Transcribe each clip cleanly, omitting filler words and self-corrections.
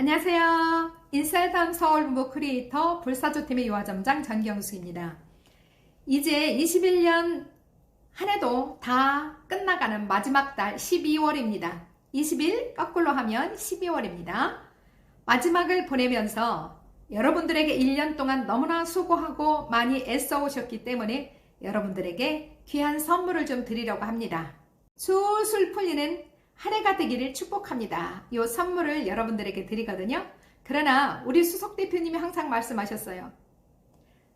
안녕하세요. 인셀담 서울본부 크리에이터 불사조팀의 유화점장 전경수입니다. 이제 21년 한 해도 다 끝나가는 마지막 달 12월입니다. 20일 거꾸로 하면 12월입니다. 마지막을 보내면서 여러분들에게 1년 동안 너무나 수고하고 많이 애써 오셨기 때문에 여러분들에게 귀한 선물을 좀 드리려고 합니다. 술술 풀리는 한 해가 되기를 축복합니다. 이 선물을 여러분들에게 드리거든요. 그러나 우리 수석 대표님이 항상 말씀하셨어요.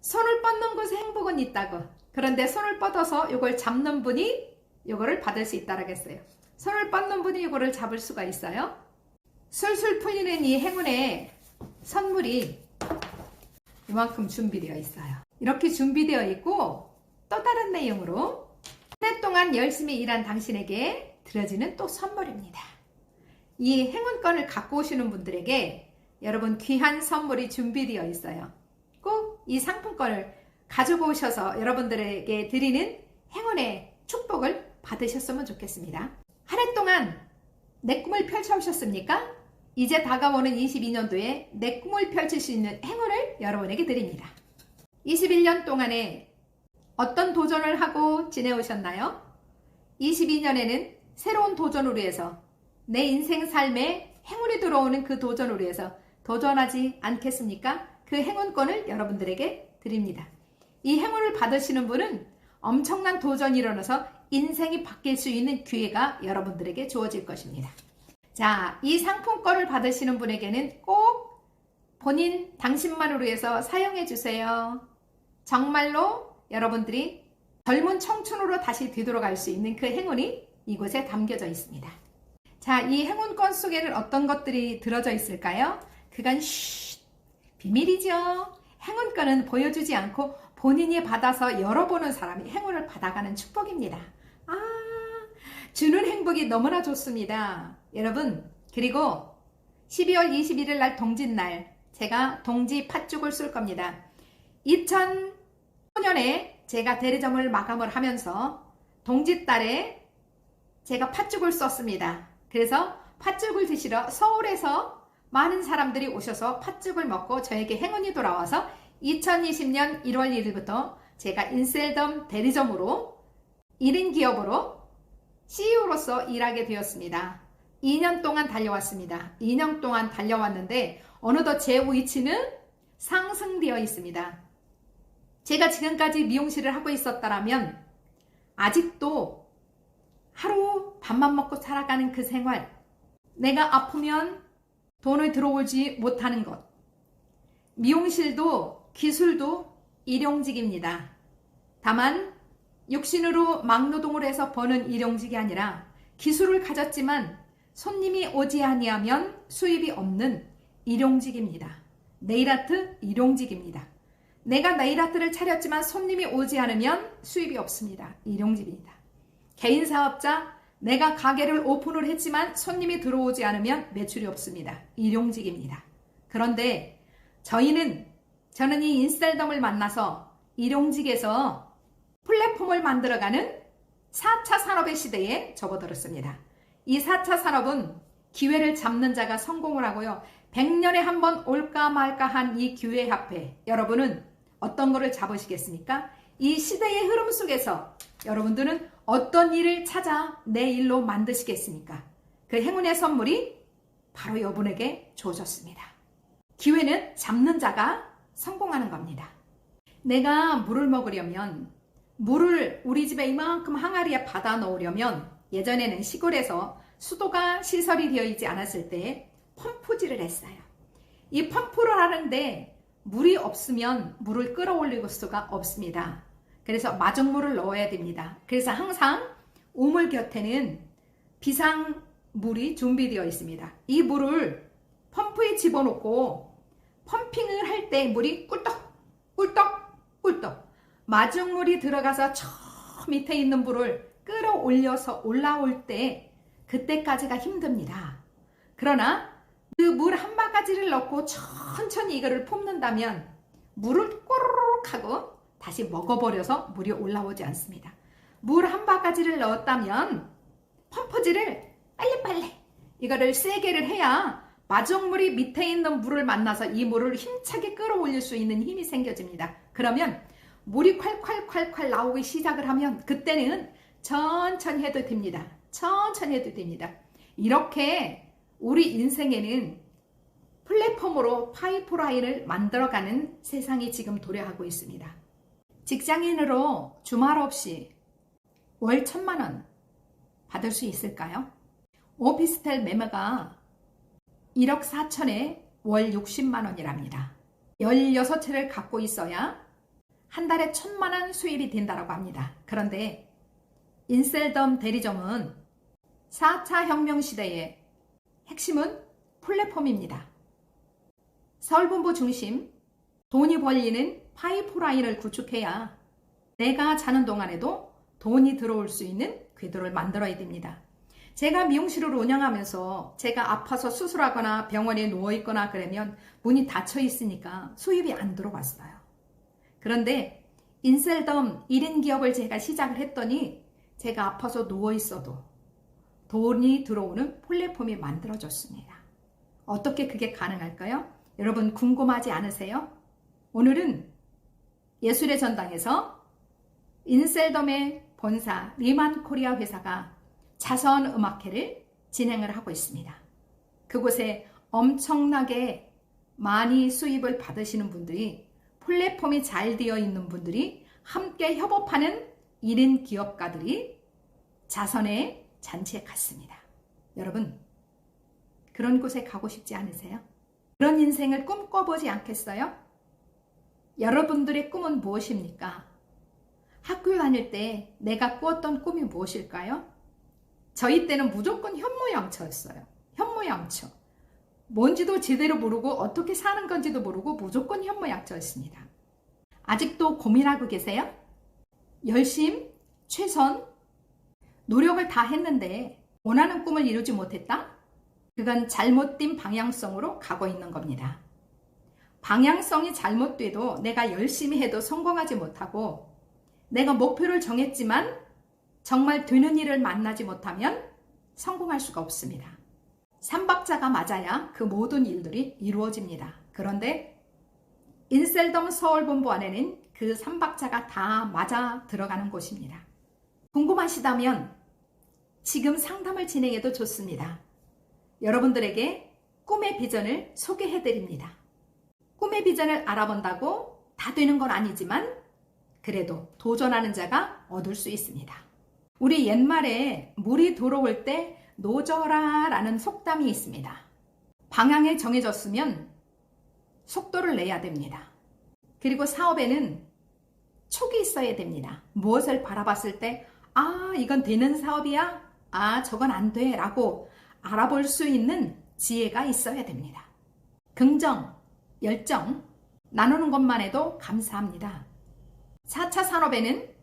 손을 뻗는 곳에 행복은 있다고. 그런데 손을 뻗어서 이걸 잡는 분이 이거를 받을 수 있다라고 했어요. 손을 뻗는 분이 이거를 잡을 수가 있어요. 술술 풀리는 이 행운의 선물이 이만큼 준비되어 있어요. 이렇게 준비되어 있고 또 다른 내용으로 한 해 동안 열심히 일한 당신에게 드려지는 또 선물입니다. 이 행운권을 갖고 오시는 분들에게 여러분 귀한 선물이 준비되어 있어요. 꼭 이 상품권을 가지고 오셔서 여러분들에게 드리는 행운의 축복을 받으셨으면 좋겠습니다. 한 해 동안 내 꿈을 펼쳐오셨습니까? 이제 다가오는 22년도에 내 꿈을 펼칠 수 있는 행운을 여러분에게 드립니다. 21년 동안에 어떤 도전을 하고 지내오셨나요? 22년에는 새로운 도전을 위해서 내 인생 삶에 행운이 들어오는 그 도전을 위해서 도전하지 않겠습니까? 그 행운권을 여러분들에게 드립니다. 이 행운을 받으시는 분은 엄청난 도전이 일어나서 인생이 바뀔 수 있는 기회가 여러분들에게 주어질 것입니다. 자, 이 상품권을 받으시는 분에게는 꼭 본인 당신만을 위해서 사용해 주세요. 정말로 여러분들이 젊은 청춘으로 다시 되돌아갈 수 있는 그 행운이 이곳에 담겨져 있습니다. 자, 이 행운권 속에는 어떤 것들이 들어져 있을까요? 그건 비밀이죠. 행운권은 보여주지 않고 본인이 받아서 열어보는 사람이 행운을 받아가는 축복입니다. 주는 행복이 너무나 좋습니다. 여러분, 그리고 12월 21일 날 동짓날 제가 동지 팥죽을 쏠 겁니다. 2005년에 제가 대리점을 마감을 하면서 동짓달에 제가 팥죽을 썼습니다. 그래서 팥죽을 드시러 서울에서 많은 사람들이 오셔서 팥죽을 먹고 저에게 행운이 돌아와서 2020년 1월 1일부터 제가 인셀덤 대리점으로 1인 기업으로 CEO로서 일하게 되었습니다. 2년 동안 달려왔습니다. 2년 동안 달려왔는데 어느덧 제 위치는 상승되어 있습니다. 제가 지금까지 미용실을 하고 있었다면 아직도 하루 밥만 먹고 살아가는 그 생활, 내가 아프면 돈을 들어오지 못하는 것, 미용실도 기술도 일용직입니다. 다만 육신으로 막노동을 해서 버는 일용직이 아니라 기술을 가졌지만 손님이 오지 아니하면 수입이 없는 일용직입니다. 네일아트 일용직입니다. 내가 네일아트를 차렸지만 손님이 오지 않으면 수입이 없습니다. 일용직입니다. 개인 사업자, 내가 가게를 오픈을 했지만 손님이 들어오지 않으면 매출이 없습니다. 일용직입니다. 그런데 저는 이 인셀덤을 만나서 일용직에서 플랫폼을 만들어가는 4차 산업의 시대에 접어들었습니다. 이 4차 산업은 기회를 잡는 자가 성공을 하고요. 100년에 한 번 올까 말까 한 이 기회 앞에 여러분은 어떤 거를 잡으시겠습니까? 이 시대의 흐름 속에서 여러분들은 어떤 일을 찾아 내 일로 만드시겠습니까? 그 행운의 선물이 바로 여러분에게 주어졌습니다. 기회는 잡는 자가 성공하는 겁니다. 내가 물을 먹으려면 물을 우리 집에 이만큼 항아리에 받아 넣으려면 예전에는 시골에서 수도가 시설이 되어 있지 않았을 때 펌프질을 했어요. 이 펌프를 하는데 물이 없으면 물을 끌어올릴 수가 없습니다. 그래서 마중물을 넣어야 됩니다. 그래서 항상 우물 곁에는 비상물이 준비되어 있습니다. 이 물을 펌프에 집어넣고 펌핑을 할 때 물이 꿀떡 꿀떡 꿀떡 마중물이 들어가서 저 밑에 있는 물을 끌어올려서 올라올 때 그때까지가 힘듭니다. 그러나 그 물 한 바가지를 넣고 천천히 이거를 품는다면 물을 꼬르륵 하고 다시 먹어버려서 물이 올라오지 않습니다. 물 한 바가지를 넣었다면 펌프질을 빨리빨리 이거를 세게를 해야 마중물이 밑에 있는 물을 만나서 이 물을 힘차게 끌어올릴 수 있는 힘이 생겨집니다. 그러면 물이 콸콸콸콸 나오기 시작을 하면 그때는 천천히 해도 됩니다. 천천히 해도 됩니다. 이렇게 우리 인생에는 플랫폼으로 파이프라인을 만들어가는 세상이 지금 도래하고 있습니다. 직장인으로 주말 없이 월 1,000만 원 받을 수 있을까요? 오피스텔 매매가 1억 4천에 월 60만 원이랍니다. 16채를 갖고 있어야 한 달에 1,000만 원 수입이 된다고 합니다. 그런데 인셀덤 대리점은 4차 혁명 시대의 핵심은 플랫폼입니다. 서울본부 중심 돈이 벌리는 파이프라인을 구축해야 내가 자는 동안에도 돈이 들어올 수 있는 궤도를 만들어야 됩니다. 제가 미용실을 운영하면서 제가 아파서 수술하거나 병원에 누워있거나 그러면 문이 닫혀 있으니까 수입이 안 들어왔어요. 그런데 인셀덤 1인 기업을 제가 시작을 했더니 제가 아파서 누워있어도 돈이 들어오는 플랫폼이 만들어졌습니다. 어떻게 그게 가능할까요? 여러분 궁금하지 않으세요? 오늘은 예술의 전당에서 인셀덤의 본사 리만 코리아 회사가 자선음악회를 진행을 하고 있습니다. 그곳에 엄청나게 많이 수입을 받으시는 분들이 플랫폼이 잘 되어 있는 분들이 함께 협업하는 1인 기업가들이 자선의 잔치에 갔습니다. 여러분 그런 곳에 가고 싶지 않으세요? 그런 인생을 꿈꿔보지 않겠어요? 여러분들의 꿈은 무엇입니까? 학교 다닐 때 내가 꾸었던 꿈이 무엇일까요? 저희 때는 무조건 현모양처였어요. 현모양처. 뭔지도 제대로 모르고 어떻게 사는 건지도 모르고 무조건 현모양처였습니다. 아직도 고민하고 계세요? 열심, 최선, 노력을 다 했는데 원하는 꿈을 이루지 못했다? 그건 잘못된 방향성으로 가고 있는 겁니다. 방향성이 잘못돼도 내가 열심히 해도 성공하지 못하고 내가 목표를 정했지만 정말 되는 일을 만나지 못하면 성공할 수가 없습니다. 삼박자가 맞아야 그 모든 일들이 이루어집니다. 그런데 인셀덤 서울본부 안에는 그 삼박자가 다 맞아 들어가는 곳입니다. 궁금하시다면 지금 상담을 진행해도 좋습니다. 여러분들에게 꿈의 비전을 소개해드립니다. 꿈의 비전을 알아본다고 다 되는 건 아니지만 그래도 도전하는 자가 얻을 수 있습니다. 우리 옛말에 물이 들어올 때 노져라 라는 속담이 있습니다. 방향이 정해졌으면 속도를 내야 됩니다. 그리고 사업에는 촉이 있어야 됩니다. 무엇을 바라봤을 때 이건 되는 사업이야? 저건 안 돼 라고 알아볼 수 있는 지혜가 있어야 됩니다. 긍정, 열정 나누는 것만 해도 감사합니다. 4차 산업에는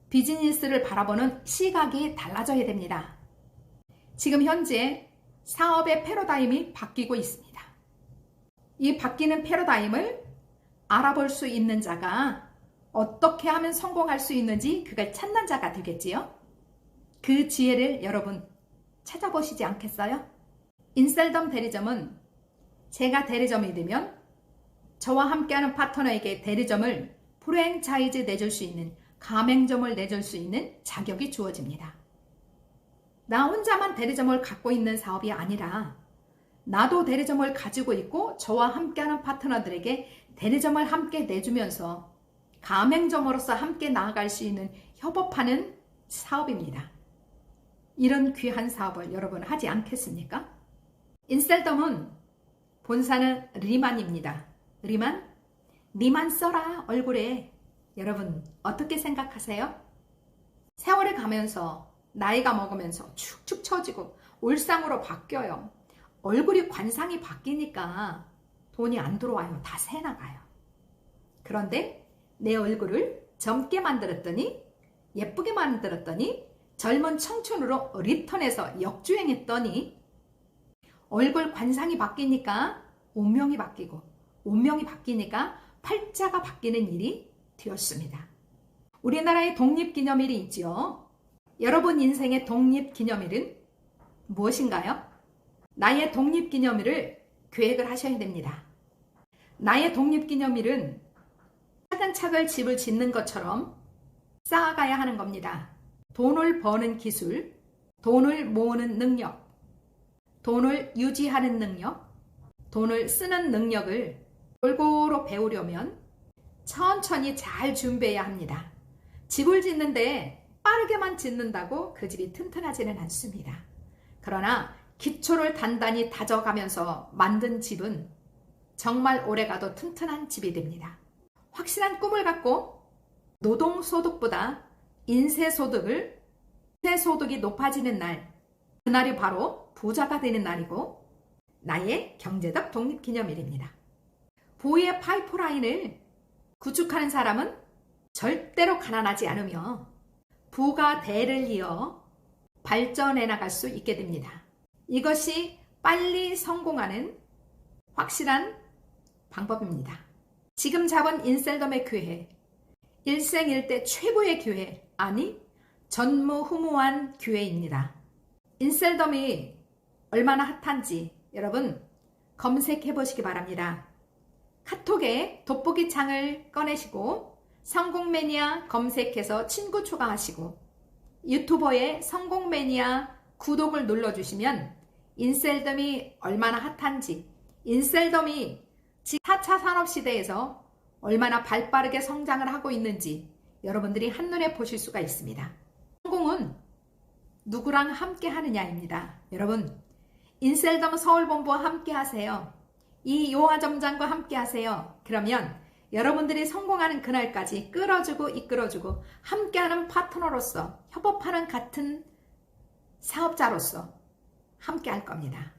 비즈니스를 바라보는 시각이 달라져야 됩니다. 지금 현재 사업의 패러다임이 바뀌고 있습니다. 이 바뀌는 패러다임을 알아볼 수 있는 자가 어떻게 하면 성공할 수 있는지 그걸 찾는 자가 되겠지요. 그 지혜를 여러분 찾아보시지 않겠어요? 인셀덤 대리점은 제가 대리점이 되면 저와 함께하는 파트너에게 대리점을 프랜차이즈 내줄 수 있는 가맹점을 내줄 수 있는 자격이 주어집니다. 나 혼자만 대리점을 갖고 있는 사업이 아니라 나도 대리점을 가지고 있고 저와 함께하는 파트너들에게 대리점을 함께 내주면서 가맹점으로서 함께 나아갈 수 있는 협업하는 사업입니다. 이런 귀한 사업을 여러분 하지 않겠습니까? 인셀덤은 본사는 리만입니다. 리만 써라 얼굴에. 여러분 어떻게 생각하세요? 세월이 가면서 나이가 먹으면서 축축 처지고 울상으로 바뀌어요. 얼굴이 관상이 바뀌니까 돈이 안 들어와요. 다 새나가요. 그런데 내 얼굴을 젊게 만들었더니 예쁘게 만들었더니 젊은 청춘으로 리턴해서 역주행했더니 얼굴 관상이 바뀌니까 운명이 바뀌고 운명이 바뀌니까 팔자가 바뀌는 일이 되었습니다. 우리나라의 독립기념일이 있죠. 여러분 인생의 독립기념일은 무엇인가요? 나의 독립기념일을 계획을 하셔야 됩니다. 나의 독립기념일은 차근차근 집을 짓는 것처럼 쌓아가야 하는 겁니다. 돈을 버는 기술, 돈을 모으는 능력, 돈을 유지하는 능력, 돈을 쓰는 능력을 골고루 배우려면 천천히 잘 준비해야 합니다. 집을 짓는데 빠르게만 짓는다고 그 집이 튼튼하지는 않습니다. 그러나 기초를 단단히 다져가면서 만든 집은 정말 오래가도 튼튼한 집이 됩니다. 확실한 꿈을 갖고 노동소득보다 인세소득이 높아지는 날, 그날이 바로 부자가 되는 날이고 나의 경제적 독립기념일입니다. 부의 파이프라인을 구축하는 사람은 절대로 가난하지 않으며 부가 대를 이어 발전해 나갈 수 있게 됩니다. 이것이 빨리 성공하는 확실한 방법입니다. 지금 잡은 인셀덤의 기회, 일생일대 최고의 기회, 아니 전무후무한 기회입니다. 인셀덤이 얼마나 핫한지 여러분 검색해 보시기 바랍니다. 카톡에 돋보기 창을 꺼내시고 성공 매니아 검색해서 친구 추가하시고 유튜버의 성공 매니아 구독을 눌러주시면 인셀덤이 얼마나 핫한지, 인셀덤이 4차 산업시대에서 얼마나 발빠르게 성장을 하고 있는지 여러분들이 한눈에 보실 수가 있습니다. 성공은 누구랑 함께 하느냐입니다. 여러분, 인셀덤 서울본부와 함께 하세요. 이 요화점장과 함께 하세요. 그러면 여러분들이 성공하는 그날까지 끌어주고 이끌어주고 함께하는 파트너로서, 협업하는 같은 사업자로서 함께 할 겁니다.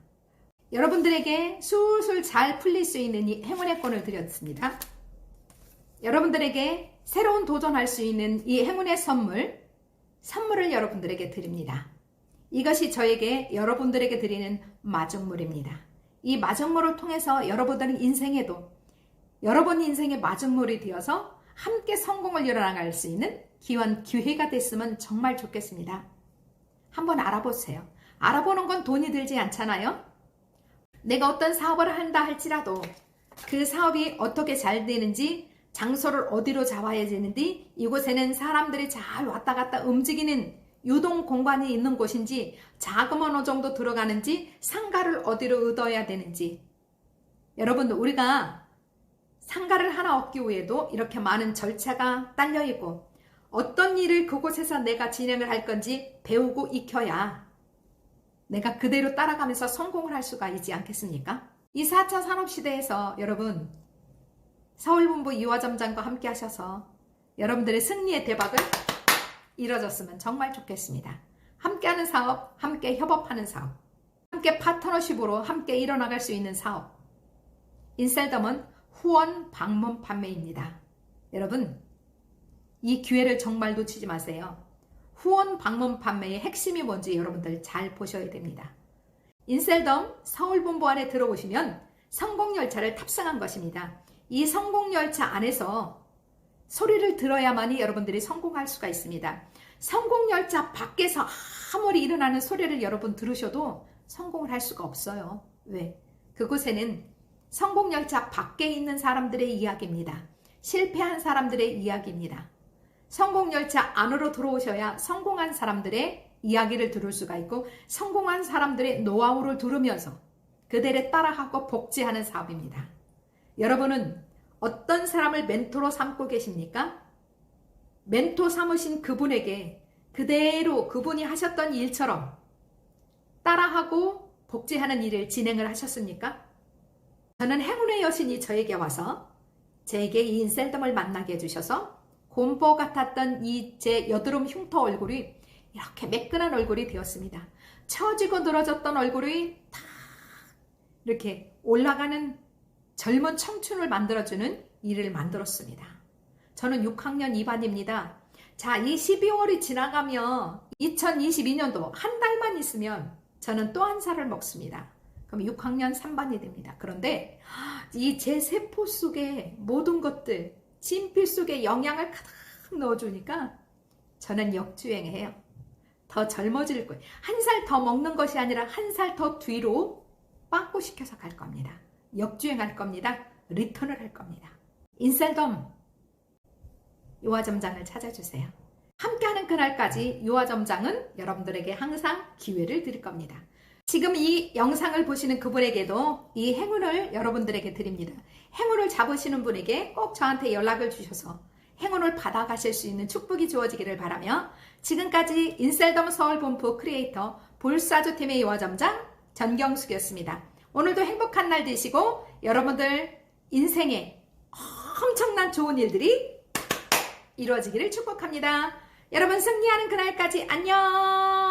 여러분들에게 술술 잘 풀릴 수 있는 이 행운의 권을 드렸습니다. 여러분들에게 새로운 도전할 수 있는 이 행운의 선물을 여러분들에게 드립니다. 이것이 저에게 여러분들에게 드리는 마중물입니다. 이 마중물을 통해서 여러분들의 인생에도 여러분 인생의 마중물이 되어서 함께 성공을 이뤄나갈 수 있는 기회가 됐으면 정말 좋겠습니다. 한번 알아보세요. 알아보는 건 돈이 들지 않잖아요. 내가 어떤 사업을 한다 할지라도 그 사업이 어떻게 잘 되는지, 장소를 어디로 잡아야 되는지, 이곳에는 사람들이 잘 왔다 갔다 움직이는 유동 공간이 있는 곳인지, 자금은 어느 정도 들어가는지, 상가를 어디로 얻어야 되는지. 여러분, 우리가 상가를 하나 얻기 위해도 이렇게 많은 절차가 딸려있고 어떤 일을 그곳에서 내가 진행을 할 건지 배우고 익혀야 내가 그대로 따라가면서 성공을 할 수가 있지 않겠습니까? 이 4차 산업시대에서 여러분 서울본부 이화점장과 함께 하셔서 여러분들의 승리의 대박을 이뤄졌으면 정말 좋겠습니다. 함께하는 사업, 함께 협업하는 사업, 함께 파트너십으로 함께 이뤄나갈 수 있는 사업. 인셀덤은 후원 방문 판매입니다. 여러분, 이 기회를 정말 놓치지 마세요. 후원 방문 판매의 핵심이 뭔지 여러분들 잘 보셔야 됩니다. 인셀덤 서울본부 안에 들어오시면 성공열차를 탑승한 것입니다. 이 성공열차 안에서 소리를 들어야만이 여러분들이 성공할 수가 있습니다. 성공열차 밖에서 아무리 일어나는 소리를 여러분 들으셔도 성공을 할 수가 없어요. 왜? 그곳에는 성공열차 밖에 있는 사람들의 이야기입니다. 실패한 사람들의 이야기입니다. 성공열차 안으로 들어오셔야 성공한 사람들의 이야기를 들을 수가 있고 성공한 사람들의 노하우를 들으면서 그들을 따라하고 복제하는 사업입니다. 여러분은 어떤 사람을 멘토로 삼고 계십니까? 멘토 삼으신 그분에게 그대로 그분이 하셨던 일처럼 따라하고 복제하는 일을 진행을 하셨습니까? 저는 행운의 여신이 저에게 와서 제게 이 인셀덤을 만나게 해주셔서 곰보 같았던 이 제 여드름 흉터 얼굴이 이렇게 매끈한 얼굴이 되었습니다. 처지고 늘어졌던 얼굴이 탁 이렇게 올라가는 젊은 청춘을 만들어주는 일을 만들었습니다. 저는 6학년 2반입니다. 자, 이 12월이 지나가면 2022년도 한 달만 있으면 저는 또 한 살을 먹습니다. 그럼 6학년 3반이 됩니다. 그런데 이 제 세포 속에 모든 것들, 진피 속에 영양을 가득 넣어주니까 저는 역주행해요. 더 젊어질 거예요. 한 살 더 먹는 것이 아니라 한 살 더 뒤로 빠꾸시켜서 갈 겁니다. 역주행할 겁니다. 리턴을 할 겁니다. 인셀덤 유화점장을 찾아주세요. 함께하는 그날까지 유화점장은 여러분들에게 항상 기회를 드릴 겁니다. 지금 이 영상을 보시는 그분에게도 이 행운을 여러분들에게 드립니다. 행운을 잡으시는 분에게 꼭 저한테 연락을 주셔서 행운을 받아가실 수 있는 축복이 주어지기를 바라며 지금까지 인셀덤 서울본부 크리에이터 볼사조팀의 유화점장 전경숙이었습니다. 오늘도 행복한 날 되시고 여러분들 인생에 엄청난 좋은 일들이 이루어지기를 축복합니다. 여러분 승리하는 그날까지 안녕.